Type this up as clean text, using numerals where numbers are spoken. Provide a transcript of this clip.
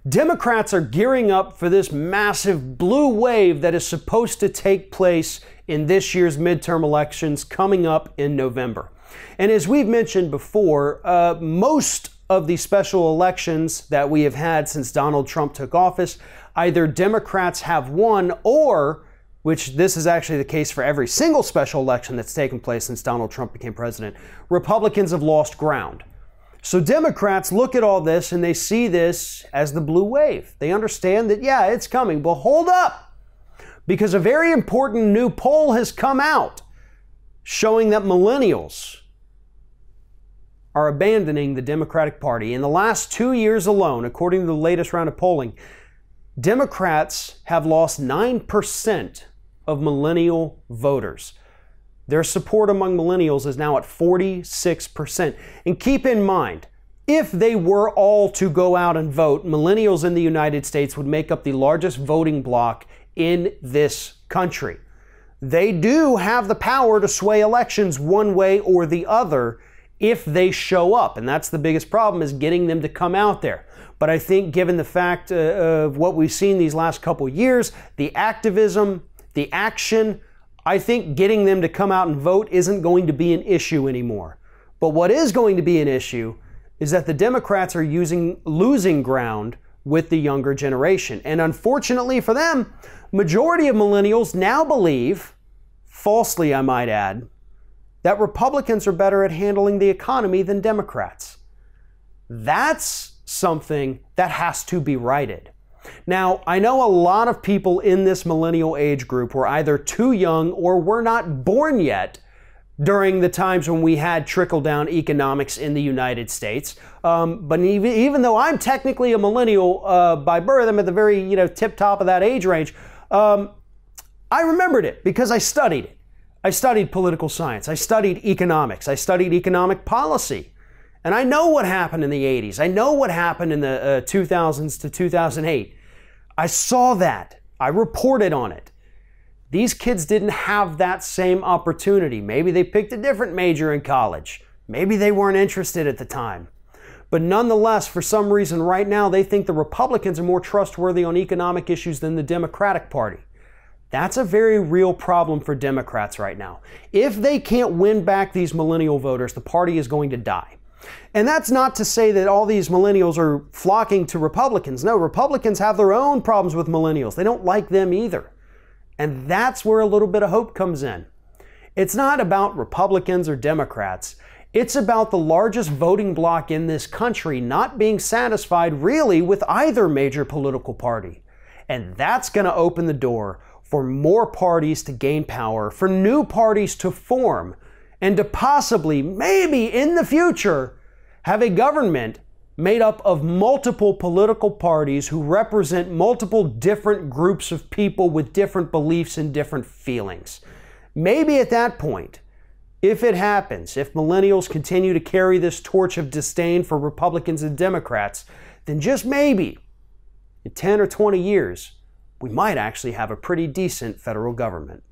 Democrats are gearing up for this massive blue wave that is supposed to take place in this year's midterm elections coming up in November. And as we've mentioned before, most of the special elections that we have had since Donald Trump took office, either Democrats have won or, which this is actually the case for every single special election that's taken place since Donald Trump became president, Republicans have lost ground. So Democrats look at all this and they see this as the blue wave. They understand that, yeah, it's coming, but hold up, because a very important new poll has come out showing that millennials are abandoning the Democratic Party. In the last 2 years alone, according to the latest round of polling, Democrats have lost 9% of millennial voters. Their support among millennials is now at 46%. And keep in mind, if they were all to go out and vote, millennials in the United States would make up the largest voting bloc in this country. They do have the power to sway elections one way or the other if they show up. And that's the biggest problem, is getting them to come out there. But I think given the fact of what we've seen these last couple years, the activism, the action, I think getting them to come out and vote isn't going to be an issue anymore. But what is going to be an issue is that the Democrats are losing ground with the younger generation. And unfortunately for them, majority of millennials now believe, falsely I might add, that Republicans are better at handling the economy than Democrats. That's something that has to be righted. Now, I know a lot of people in this millennial age group were either too young or were not born yet during the times when we had trickle-down economics in the United States. But even though I'm technically a millennial by birth, I'm at the very tip top of that age range, I remembered it because I studied it. I studied political science. I studied economics. I studied economic policy. And I know what happened in the 80s. I know what happened in the 2000s to 2008. I saw that. I reported on it. These kids didn't have that same opportunity. Maybe they picked a different major in college. Maybe they weren't interested at the time. But nonetheless, for some reason right now, they think the Republicans are more trustworthy on economic issues than the Democratic Party. That's a very real problem for Democrats right now. If they can't win back these millennial voters, the party is going to die. And that's not to say that all these millennials are flocking to Republicans. No, Republicans have their own problems with millennials. They don't like them either. And that's where a little bit of hope comes in. It's not about Republicans or Democrats. It's about the largest voting bloc in this country not being satisfied really with either major political party. And that's going to open the door for more parties to gain power, for new parties to form, and to possibly, maybe in the future, have a government made up of multiple political parties who represent multiple different groups of people with different beliefs and different feelings. Maybe at that point, if it happens, if millennials continue to carry this torch of disdain for Republicans and Democrats, then just maybe, in 10 or 20 years, we might actually have a pretty decent federal government.